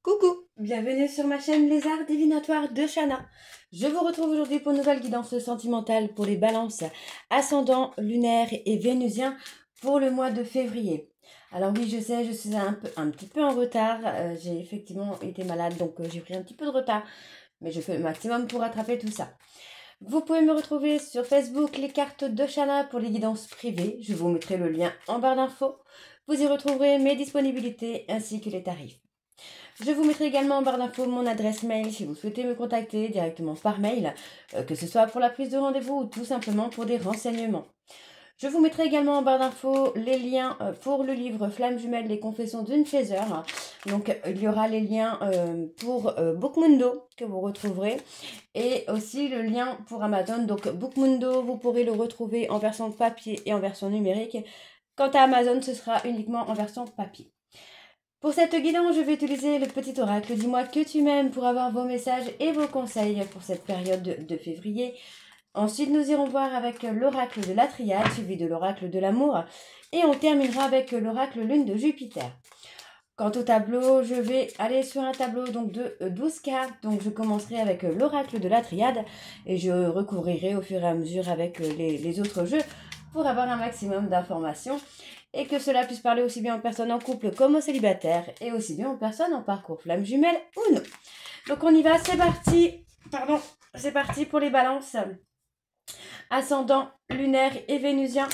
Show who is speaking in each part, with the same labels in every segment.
Speaker 1: Coucou, bienvenue sur ma chaîne Les Arts Divinatoires de Shana. Je vous retrouve aujourd'hui pour une nouvelle guidance sentimentale pour les balances ascendant, lunaire et vénusien pour le mois de février. Alors oui, je sais, je suis un petit peu en retard. J'ai effectivement été malade, donc j'ai pris un petit peu de retard. Mais je fais le maximum pour rattraper tout ça. Vous pouvez me retrouver sur Facebook, les cartes de Shana pour les guidances privées. Je vous mettrai le lien en barre d'infos. Vous y retrouverez mes disponibilités ainsi que les tarifs. Je vous mettrai également en barre d'infos mon adresse mail si vous souhaitez me contacter directement par mail, que ce soit pour la prise de rendez-vous ou tout simplement pour des renseignements. Je vous mettrai également en barre d'infos les liens pour le livre Flamme jumelle, les confessions d'une chaser. Donc il y aura les liens pour Bookmundo que vous retrouverez et aussi le lien pour Amazon. Donc Bookmundo, vous pourrez le retrouver en version papier et en version numérique. Quant à Amazon, ce sera uniquement en version papier. Pour cette guidance, je vais utiliser le petit oracle. Dis-moi que tu m'aimes pour avoir vos messages et vos conseils pour cette période de février. Ensuite, nous irons voir avec l'oracle de la triade, suivi de l'oracle de l'amour. Et on terminera avec l'oracle lune de Jupiter. Quant au tableau, je vais aller sur un tableau donc de 12 cartes. Donc je commencerai avec l'oracle de la triade et je recouvrirai au fur et à mesure avec les autres jeux pour avoir un maximum d'informations et que cela puisse parler aussi bien aux personnes en couple comme aux célibataires et aussi bien aux personnes en parcours flamme jumelle ou non. Donc on y va, c'est parti. Pardon, c'est parti pour les balances. Ascendant, lunaire et vénusien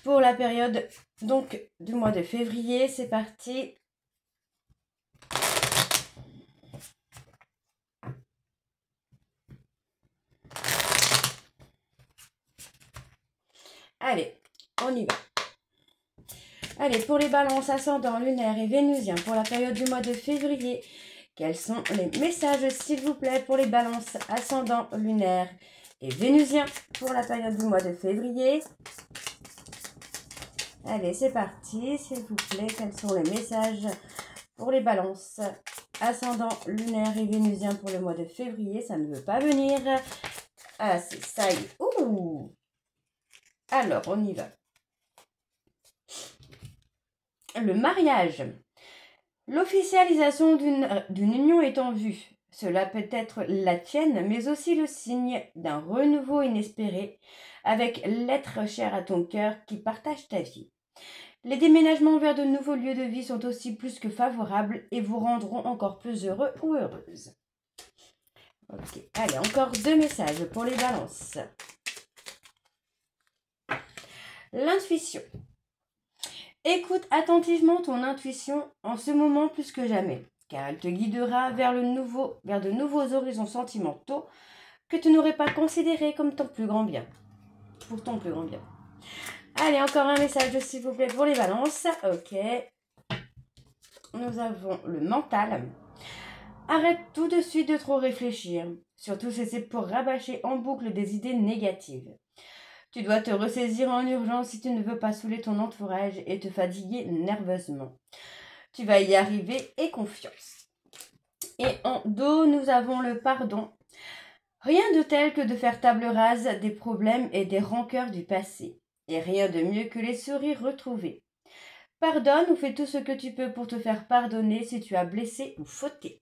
Speaker 1: pour la période donc du mois de février. C'est parti. Allez, on y va. Allez, pour les balances ascendant, lunaire et vénusien pour la période du mois de février, quels sont les messages, s'il vous plaît, pour les balances ascendant, lunaire et vénusien pour la période du mois de février? Allez, c'est parti, s'il vous plaît, quels sont les messages pour les balances ascendant, lunaire et vénusien pour le mois de février? Ça ne veut pas venir. Ah, c'est ça y est. Ouh! Alors, on y va. Le mariage. L'officialisation d'une union est en vue. Cela peut être la tienne, mais aussi le signe d'un renouveau inespéré avec l'être cher à ton cœur qui partage ta vie. Les déménagements vers de nouveaux lieux de vie sont aussi plus que favorables et vous rendront encore plus heureux ou heureuse. Ok, allez, encore 2 messages pour les balances. L'intuition. Écoute attentivement ton intuition en ce moment plus que jamais, car elle te guidera vers de nouveaux horizons sentimentaux que tu n'aurais pas considérés comme ton plus grand bien. Pour ton plus grand bien. Allez, encore un message s'il vous plaît pour les balances. Ok. Nous avons le mental. Arrête tout de suite de trop réfléchir, surtout si c'est pour rabâcher en boucle des idées négatives. Tu dois te ressaisir en urgence si tu ne veux pas saouler ton entourage et te fatiguer nerveusement. Tu vas y arriver et confiance. Et en dos, nous avons le pardon. Rien de tel que de faire table rase des problèmes et des rancœurs du passé. Et rien de mieux que les sourires retrouvés. Pardonne ou fais tout ce que tu peux pour te faire pardonner si tu as blessé ou fauté.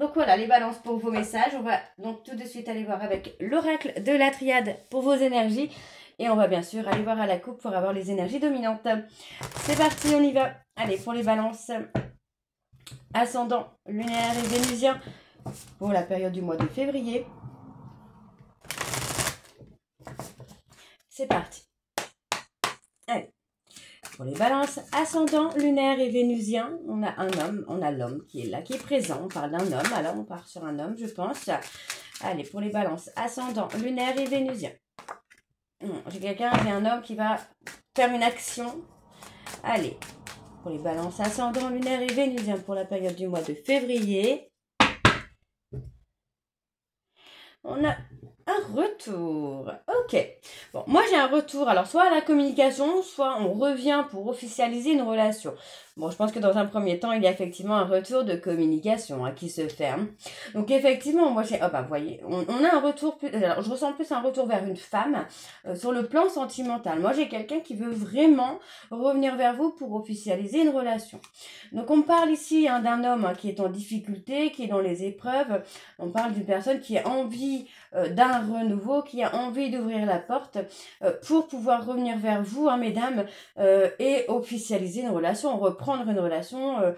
Speaker 1: Donc voilà les balances pour vos messages. On va donc tout de suite aller voir avec l'oracle de la triade pour vos énergies. Et on va bien sûr aller voir à la coupe pour avoir les énergies dominantes. C'est parti, on y va. Allez, pour les balances. Ascendant, lunaire et vénusien pour la période du mois de février. C'est parti. Allez. Pour les balances, ascendant, lunaire et vénusien, on a un homme, on a l'homme qui est là, qui est présent. On parle d'un homme, alors on part sur un homme, je pense. Allez, pour les balances, ascendant, lunaire et vénusien. J'ai un homme qui va faire une action. Allez, pour les balances, ascendant, lunaire et vénusien pour la période du mois de février. On a un retour. Ok. Bon, moi j'ai un retour. Alors, soit à la communication, soit on revient pour officialiser une relation. Bon, je pense que dans un premier temps, il y a effectivement un retour de communication qui se fait. Hein. Donc effectivement, moi j'ai... Oh bah, vous voyez, on a un retour plus... Alors, je ressens plus un retour vers une femme sur le plan sentimental. Moi, j'ai quelqu'un qui veut vraiment revenir vers vous pour officialiser une relation. Donc on parle ici d'un homme qui est en difficulté, qui est dans les épreuves. On parle d'une personne qui a envie d'un renouveau, qui a envie d'ouvrir la porte pour pouvoir revenir vers vous, hein, mesdames, et officialiser une relation, reprendre une relation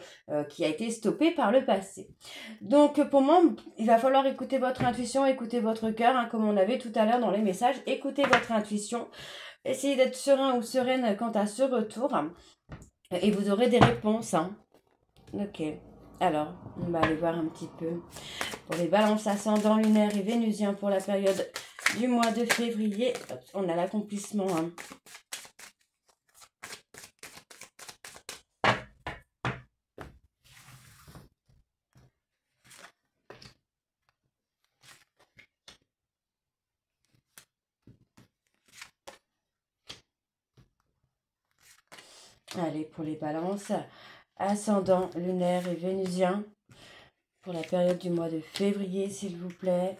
Speaker 1: qui a été stoppée par le passé. Donc pour moi, il va falloir écouter votre intuition, écouter votre cœur, hein, comme on avait tout à l'heure dans les messages. Écoutez votre intuition, essayez d'être serein ou sereine quant à ce retour, et vous aurez des réponses. Hein. Ok, alors on va aller voir un petit peu pour les balances ascendant lunaire et vénusien pour la période du mois de février. On a l'accomplissement. Hein. Allez, pour les balances, ascendant lunaire et vénusien pour la période du mois de février, s'il vous plaît.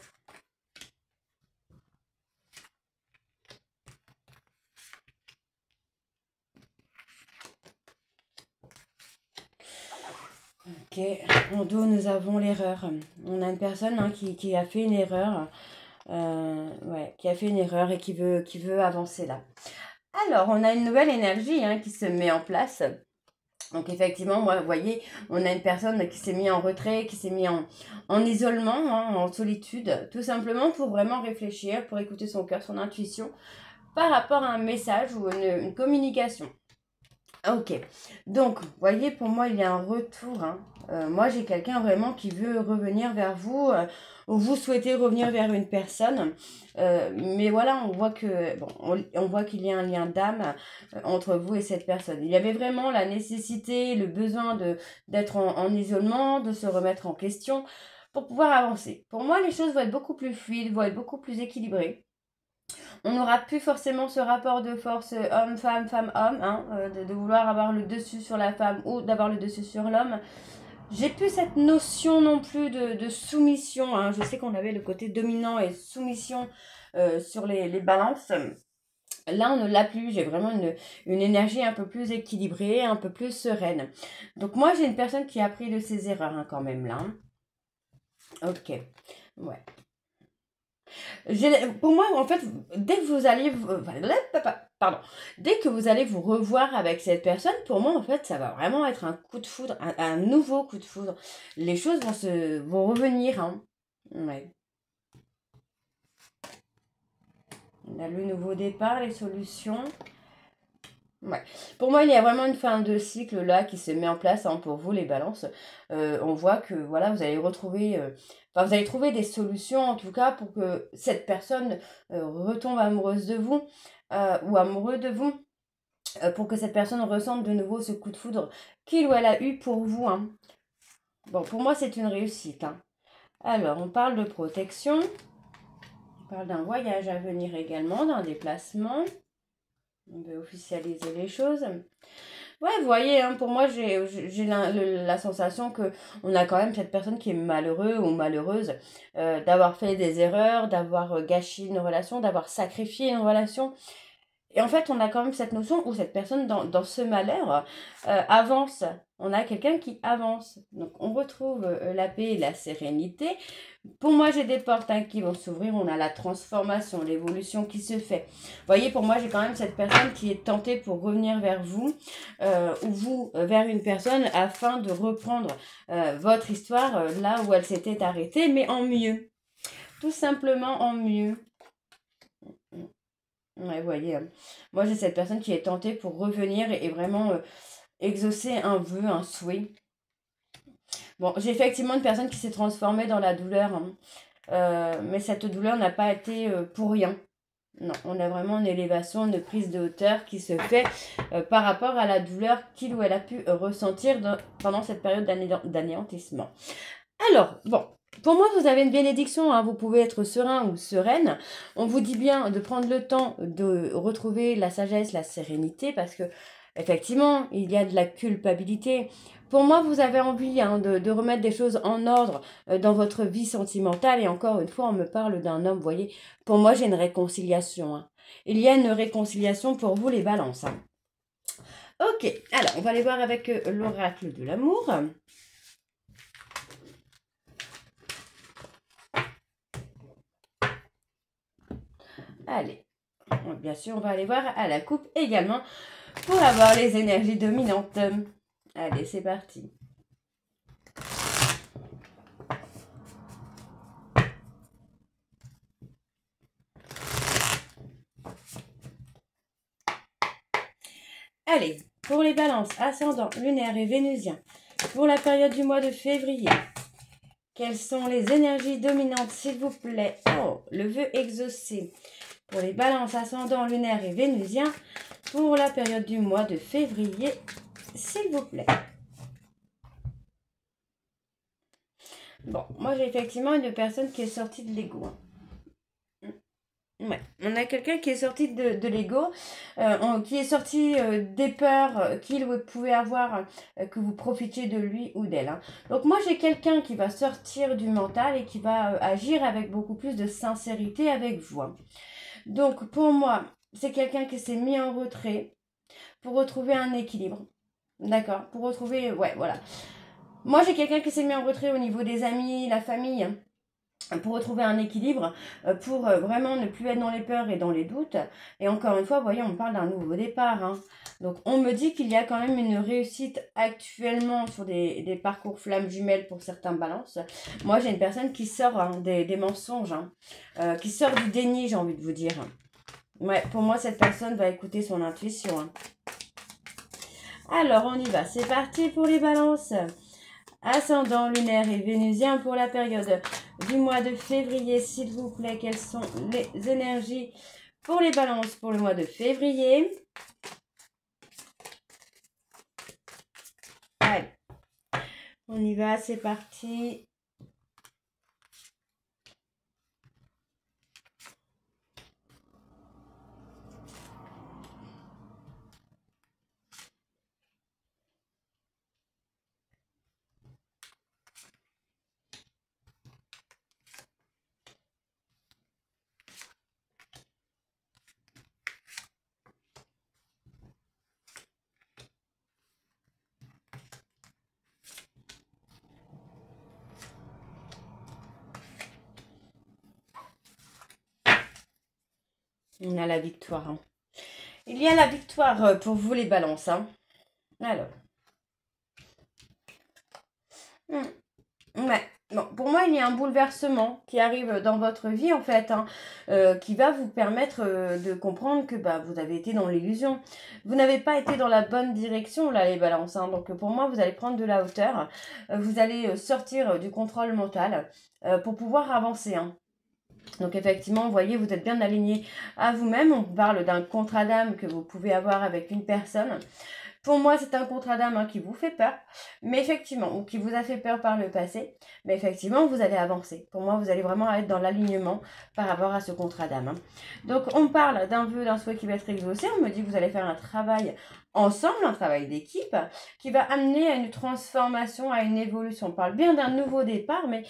Speaker 1: Ok, en dos, nous avons l'erreur. On a une personne qui a fait une erreur. Qui a fait une erreur et qui veut avancer là. Alors, on a une nouvelle énergie qui se met en place. Donc effectivement, moi, vous voyez, on a une personne qui s'est mise en retrait, qui s'est mise en isolement, en solitude, tout simplement pour vraiment réfléchir, pour écouter son cœur, son intuition, par rapport à un message ou une communication. Ok, donc, vous voyez, pour moi, il y a un retour. Moi, j'ai quelqu'un vraiment qui veut revenir vers vous, ou vous souhaitez revenir vers une personne. Mais voilà, on voit que, bon, on voit qu'il y a un lien d'âme entre vous et cette personne. Il y avait vraiment la nécessité, le besoin d'être en isolement, de se remettre en question pour pouvoir avancer. Pour moi, les choses vont être beaucoup plus fluides, vont être beaucoup plus équilibrées. On n'aura plus forcément ce rapport de force homme-femme, femme-homme, de vouloir avoir le dessus sur la femme ou d'avoir le dessus sur l'homme. J'ai plus cette notion non plus de soumission. Hein. Je sais qu'on avait le côté dominant et soumission sur les balances. Là, on ne l'a plus. J'ai vraiment une énergie un peu plus équilibrée, un peu plus sereine. Donc moi, j'ai une personne qui a appris de ses erreurs quand même là. Ok, ouais. Pour moi, en fait, dès que vous allez dès que vous allez vous revoir avec cette personne, pour moi, en fait, ça va vraiment être un coup de foudre, un nouveau coup de foudre. Les choses vont revenir. Hein. Ouais. On a le nouveau départ, les solutions. Ouais. Pour moi, il y a vraiment une fin de cycle là qui se met en place pour vous, les balances. On voit que voilà, vous allez retrouver, vous allez trouver des solutions en tout cas pour que cette personne retombe amoureuse de vous ou amoureux de vous, pour que cette personne ressente de nouveau ce coup de foudre qu'il ou elle a eu pour vous. Hein. Bon, pour moi, c'est une réussite. Hein. Alors, on parle de protection, on parle d'un voyage à venir également, d'un déplacement. On veut officialiser les choses. Ouais, vous voyez, pour moi, j'ai la sensation que on a quand même cette personne qui est malheureux ou malheureuse d'avoir fait des erreurs, d'avoir gâché une relation, d'avoir sacrifié une relation. Et en fait, on a quand même cette notion où cette personne, dans ce malheur, avance. On a quelqu'un qui avance. Donc, on retrouve la paix et la sérénité. Pour moi, j'ai des portes qui vont s'ouvrir. On a la transformation, l'évolution qui se fait. Vous voyez, pour moi, j'ai quand même cette personne qui est tentée pour revenir vers vous, ou vous vers une personne, afin de reprendre votre histoire là où elle s'était arrêtée, mais en mieux. Tout simplement en mieux. Ouais, vous voyez, moi j'ai cette personne qui est tentée pour revenir et vraiment exaucer un vœu, un souhait. Bon, j'ai effectivement une personne qui s'est transformée dans la douleur, mais cette douleur n'a pas été pour rien. Non, on a vraiment une élévation, une prise de hauteur qui se fait par rapport à la douleur qu'il ou elle a pu ressentir pendant cette période d'anéantissement. Alors, bon, pour moi, vous avez une bénédiction, vous pouvez être serein ou sereine. On vous dit bien de prendre le temps de retrouver la sagesse, la sérénité, parce que effectivement, il y a de la culpabilité. Pour moi, vous avez envie hein, de remettre des choses en ordre dans votre vie sentimentale. Et encore une fois, on me parle d'un homme, vous voyez. Pour moi, j'ai une réconciliation. Hein. Il y a une réconciliation pour vous, les balances. Hein. Ok, alors, on va aller voir avec l'oracle de l'amour. Allez, bien sûr, on va aller voir à la coupe également pour avoir les énergies dominantes. Allez, c'est parti. Allez, pour les balances, ascendant, lunaire et vénusien, pour la période du mois de février, quelles sont les énergies dominantes, s'il vous plaît? Oh, le vœu exaucé. Pour les balances, ascendant, lunaire et vénusien, pour la période du mois de février, s'il vous plaît. Bon, moi j'ai effectivement une personne qui est sortie de l'ego. Ouais, on a quelqu'un qui est sorti de l'ego, qui est sorti des peurs qu'il pouvait avoir, que vous profitiez de lui ou d'elle. Hein. Donc moi j'ai quelqu'un qui va sortir du mental et qui va agir avec beaucoup plus de sincérité avec vous. Hein. Donc pour moi, c'est quelqu'un qui s'est mis en retrait pour retrouver un équilibre. D'accord? Pour retrouver, ouais, voilà. Moi j'ai quelqu'un qui s'est mis en retrait au niveau des amis, la famille. Hein. Pour retrouver un équilibre, pour vraiment ne plus être dans les peurs et dans les doutes. Et encore une fois, vous voyez, on parle d'un nouveau départ. Hein. Donc, on me dit qu'il y a quand même une réussite actuellement sur des parcours flammes jumelles pour certains balances. Moi, j'ai une personne qui sort hein, des mensonges, hein, qui sort du déni, j'ai envie de vous dire. Ouais, pour moi, cette personne va écouter son intuition. Hein. Alors, on y va. C'est parti pour les balances. Ascendant lunaire et vénusien pour la période du mois de février, s'il vous plaît. Quelles sont les énergies pour les balances pour le mois de février? Allez, on y va, c'est parti. On a la victoire. Hein. Il y a la victoire pour vous les balances. Hein. Alors. Ouais. Bon, pour moi, il y a un bouleversement qui arrive dans votre vie, en fait, hein, qui va vous permettre de comprendre que bah, vous avez été dans l'illusion. Vous n'avez pas été dans la bonne direction, là, les balances. Hein. Donc, pour moi, vous allez prendre de la hauteur. Vous allez sortir du contrôle mental pour pouvoir avancer. Hein. Donc effectivement, vous voyez, vous êtes bien aligné à vous-même. On parle d'un contrat d'âme que vous pouvez avoir avec une personne. Pour moi, c'est un contrat d'âme hein, qui vous fait peur, mais effectivement, ou qui vous a fait peur par le passé, mais effectivement, vous allez avancer. Pour moi, vous allez vraiment être dans l'alignement par rapport à ce contrat d'âme. Hein. Donc, on parle d'un vœu, d'un souhait qui va être exaucé. On me dit que vous allez faire un travail ensemble, un travail d'équipe, qui va amener à une transformation, à une évolution. On parle bien d'un nouveau départ, mais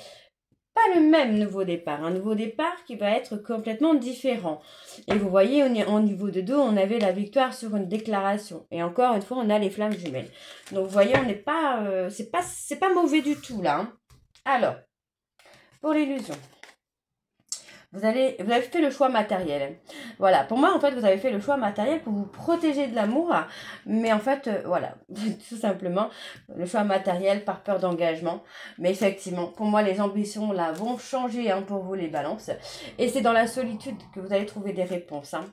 Speaker 1: pas le même nouveau départ, un nouveau départ qui va être complètement différent. Et vous voyez, au niveau de dos, on avait la victoire sur une déclaration. Et encore une fois, on a les flammes jumelles. Donc vous voyez, on n'est pas, c'est pas mauvais du tout là. Hein. Alors, pour l'illusion. Vous avez fait le choix matériel. Voilà, pour moi, en fait, vous avez fait le choix matériel pour vous protéger de l'amour. Mais en fait, voilà, tout simplement, le choix matériel par peur d'engagement. Mais effectivement, pour moi, les ambitions, là, vont changer hein, pour vous, les balances. Et c'est dans la solitude que vous allez trouver des réponses. Hein.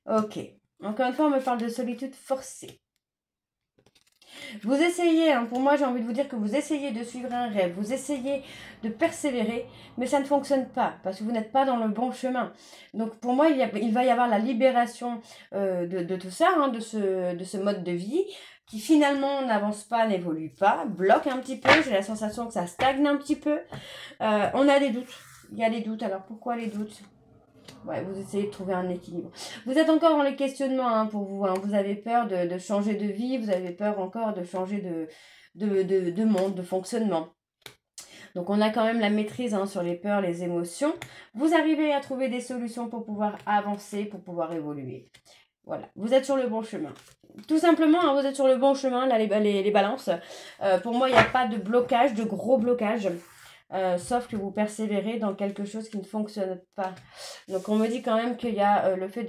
Speaker 1: Ok. Encore une fois, on me parle de solitude forcée. Vous essayez, hein, pour moi j'ai envie de vous dire que vous essayez de suivre un rêve, vous essayez de persévérer, mais ça ne fonctionne pas, parce que vous n'êtes pas dans le bon chemin. Donc pour moi, il va y avoir la libération de tout ça, hein, de ce mode de vie, qui finalement n'avance pas, n'évolue pas, bloque un petit peu, j'ai la sensation que ça stagne un petit peu. On a des doutes, il y a des doutes, alors pourquoi les doutes ? Ouais, vous essayez de trouver un équilibre. Vous êtes encore dans les questionnements hein, pour vous. Hein. Vous avez peur de changer de vie, vous avez peur encore de changer de monde, de fonctionnement. Donc on a quand même la maîtrise hein, sur les peurs, les émotions. Vous arrivez à trouver des solutions pour pouvoir avancer, pour pouvoir évoluer. Voilà, vous êtes sur le bon chemin. Tout simplement, hein, vous êtes sur le bon chemin, là, les balances. Pour moi, il n'y a pas de blocage, de gros blocage. Sauf que vous persévérez dans quelque chose qui ne fonctionne pas. Donc on me dit quand même qu'il y a le fait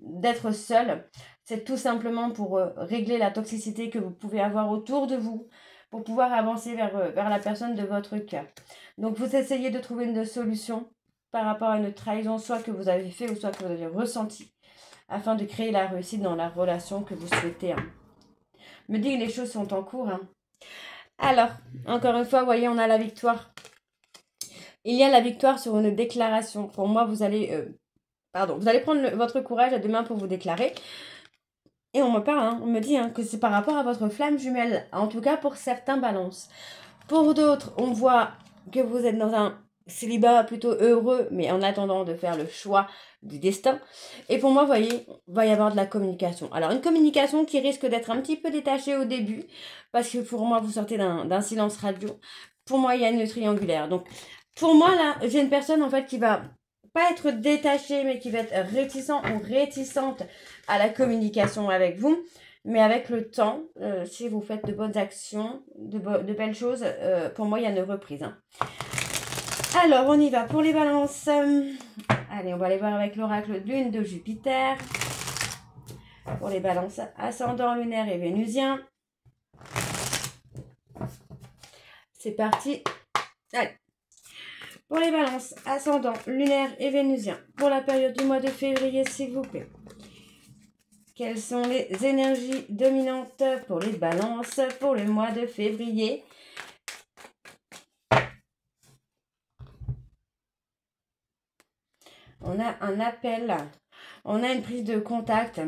Speaker 1: d'être seul. C'est tout simplement pour régler la toxicité que vous pouvez avoir autour de vous, pour pouvoir avancer vers la personne de votre cœur. Donc vous essayez de trouver une solution par rapport à une trahison, soit que vous avez fait ou soit que vous avez ressenti, afin de créer la réussite dans la relation que vous souhaitez. Hein. Me dit que les choses sont en cours. Hein. Alors, encore une fois, vous voyez, on a la victoire. Il y a la victoire sur une déclaration. Pour moi, vous allez prendre votre courage à deux mains pour vous déclarer. Et on me parle, hein, on me dit hein, que c'est par rapport à votre flamme jumelle. En tout cas, pour certains balances. Pour d'autres, on voit que vous êtes dans un célibat plutôt heureux, mais en attendant de faire le choix du destin. Et pour moi, vous voyez, il va y avoir de la communication. Alors, une communication qui risque d'être un petit peu détachée au début, parce que pour moi, vous sortez d'un silence radio. Pour moi, il y a une triangulaire. Donc, pour moi, là, j'ai une personne, en fait, qui va pas être détachée, mais qui va être réticent ou réticente à la communication avec vous. Mais avec le temps, si vous faites de bonnes actions, de belles choses, pour moi, il y a une reprise. Hein. Alors, on y va pour les balances. Allez, on va aller voir avec l'oracle lune de Jupiter. Pour les balances ascendant, lunaire et vénusien. C'est parti. Allez. Pour les balances ascendant, lunaire et vénusien. Pour la période du mois de février, s'il vous plaît. Quelles sont les énergies dominantes pour les balances pour le mois de février? On a un appel, on a une prise de contact.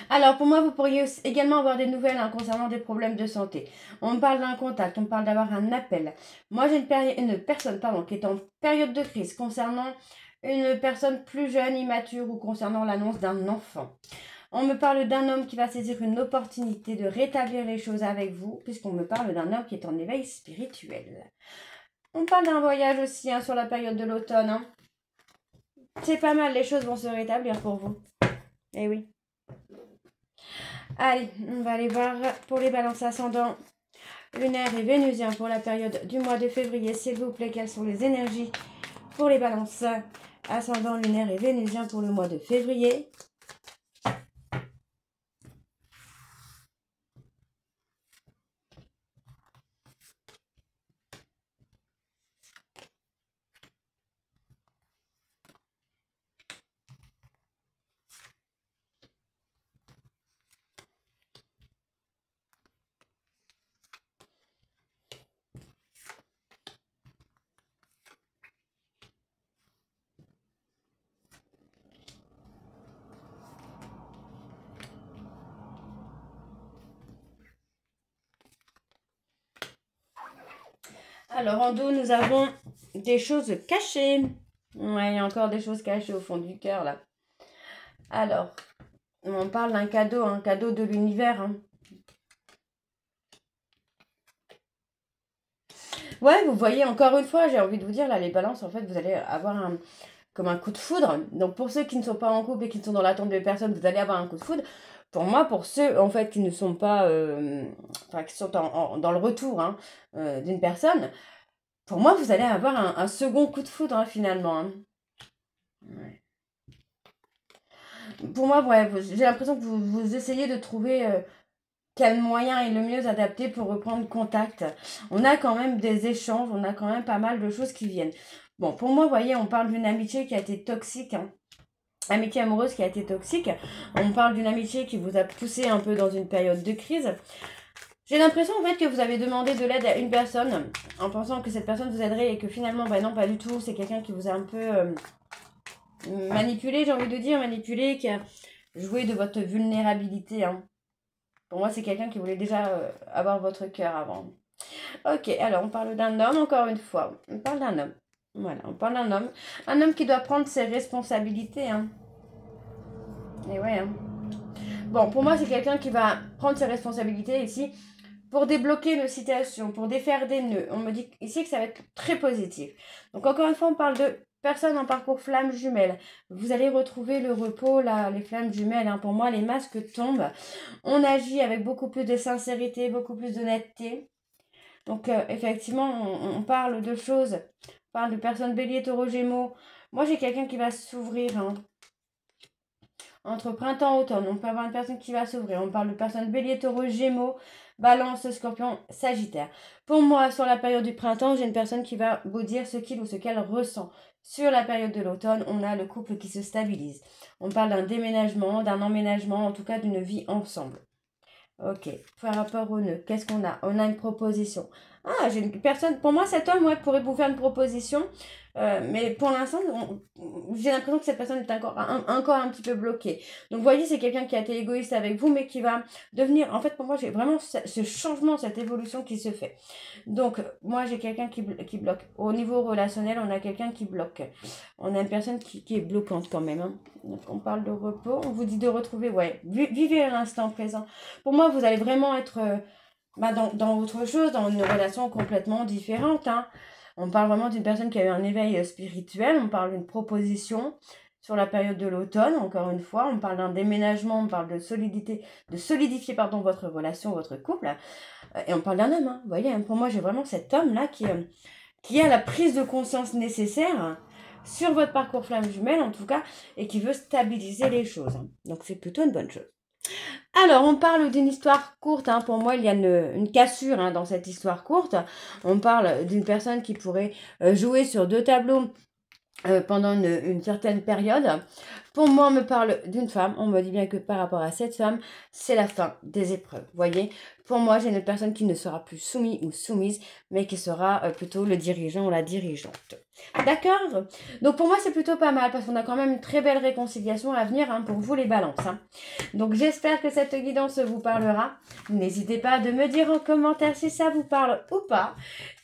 Speaker 1: Alors, pour moi, vous pourriez également avoir des nouvelles hein, concernant des problèmes de santé. On parle d'un contact, on parle d'avoir un appel. Moi, j'ai une personne qui est en période de crise concernant une personne plus jeune, immature ou concernant l'annonce d'un enfant. On me parle d'un homme qui va saisir une opportunité de rétablir les choses avec vous, puisqu'on me parle d'un homme qui est en éveil spirituel. On parle d'un voyage aussi hein, sur la période de l'automne. Hein. C'est pas mal, les choses vont se rétablir pour vous. Eh oui. Allez, on va aller voir pour les balances ascendants, lunaire et vénusien pour la période du mois de février. S'il vous plaît, quelles sont les énergies pour les balances ascendants, lunaire et vénusien pour le mois de février? Alors, en dos, nous avons des choses cachées. Ouais, il y a encore des choses cachées au fond du cœur, là. Alors, on parle d'un cadeau, un cadeau de l'univers. Hein. Ouais, vous voyez, encore une fois, j'ai envie de vous dire, là, les balances, en fait, vous allez avoir comme un coup de foudre. Donc, pour ceux qui ne sont pas en couple et qui sont dans l'attente de personnes, vous allez avoir un coup de foudre. Pour moi, pour ceux, en fait, qui ne sont pas... qui sont dans le retour hein, d'une personne... Pour moi, vous allez avoir un second coup de foudre, hein, finalement. Hein. Ouais. Pour moi, ouais, j'ai l'impression que vous essayez de trouver quel moyen est le mieux adapté pour reprendre contact. On a quand même des échanges, on a quand même pas mal de choses qui viennent. Bon, pour moi, vous voyez, on parle d'une amitié qui a été toxique. Hein. Amitié amoureuse qui a été toxique. On parle d'une amitié qui vous a poussé un peu dans une période de crise. J'ai l'impression en fait que vous avez demandé de l'aide à une personne en pensant que cette personne vous aiderait et que finalement, bah non, pas du tout. C'est quelqu'un qui vous a un peu manipulé, j'ai envie de dire, manipulé, qui a joué de votre vulnérabilité. Hein. Pour moi, c'est quelqu'un qui voulait déjà avoir votre cœur avant. Ok, alors on parle d'un homme encore une fois. On parle d'un homme. Voilà, on parle d'un homme. Un homme qui doit prendre ses responsabilités. Hein. Et ouais. Hein. Bon, pour moi, c'est quelqu'un qui va prendre ses responsabilités ici pour débloquer une situation, pour défaire des nœuds. On me dit ici que ça va être très positif. Donc, encore une fois, on parle de personnes en parcours flammes jumelles. Vous allez retrouver le repos, là, les flammes jumelles. Hein. Pour moi, les masques tombent. On agit avec beaucoup plus de sincérité, beaucoup plus d'honnêteté. Donc, effectivement, on parle de choses. On parle de personnes bélier, taureau, gémeaux. Moi, j'ai quelqu'un qui va s'ouvrir. Hein. Entre printemps et automne, on peut avoir une personne qui va s'ouvrir. On parle de personnes bélier, taureau, gémeaux, balance, scorpion, sagittaire. Pour moi, sur la période du printemps, j'ai une personne qui va vous dire ce qu'il ou ce qu'elle ressent. Sur la période de l'automne, on a le couple qui se stabilise. On parle d'un déménagement, d'un emménagement, en tout cas d'une vie ensemble. Ok, par rapport au nœud, qu'est-ce qu'on a? On a une proposition. Ah, j'ai une personne, pour moi cet homme pourrait vous faire une proposition, mais pour l'instant, j'ai l'impression que cette personne est encore un petit peu bloquée. Donc vous voyez, c'est quelqu'un qui a été égoïste avec vous, mais qui va devenir, en fait pour moi j'ai vraiment ce changement, cette évolution qui se fait. Donc moi j'ai quelqu'un qui bloque. Au niveau relationnel, on a quelqu'un qui bloque. On a une personne qui est bloquante quand même. Hein. Donc on parle de repos, on vous dit de retrouver, ouais, vivez l'instant présent. Pour moi, vous allez vraiment être dans autre chose, dans une relation complètement différente. Hein. On parle vraiment d'une personne qui a eu un éveil spirituel, on parle d'une proposition sur la période de l'automne, encore une fois, on parle d'un déménagement, on parle de solidifier votre relation, votre couple, et on parle d'un homme. Hein. Vous voyez, hein, pour moi, j'ai vraiment cet homme-là qui a la prise de conscience nécessaire sur votre parcours flamme jumelle, en tout cas, et qui veut stabiliser les choses. Hein. Donc, c'est plutôt une bonne chose. Alors, on parle d'une histoire courte. Hein. Pour moi, il y a une cassure hein, dans cette histoire courte. On parle d'une personne qui pourrait jouer sur 2 tableaux pendant une certaine période. Pour moi, on me parle d'une femme. On me dit bien que par rapport à cette femme, c'est la fin des épreuves. Vous voyez, pour moi, j'ai une personne qui ne sera plus soumise ou soumise, mais qui sera plutôt le dirigeant ou la dirigeante. D'accord? Donc pour moi, c'est plutôt pas mal parce qu'on a quand même une très belle réconciliation à venir hein, pour vous les balances. Hein. Donc j'espère que cette guidance vous parlera. N'hésitez pas de me dire en commentaire si ça vous parle ou pas.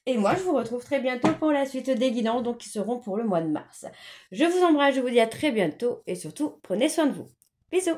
Speaker 1: Et moi, je vous retrouve très bientôt pour la suite des guidances donc qui seront pour le mois de mars. Je vous embrasse, je vous dis à très bientôt et surtout, prenez soin de vous. Bisous!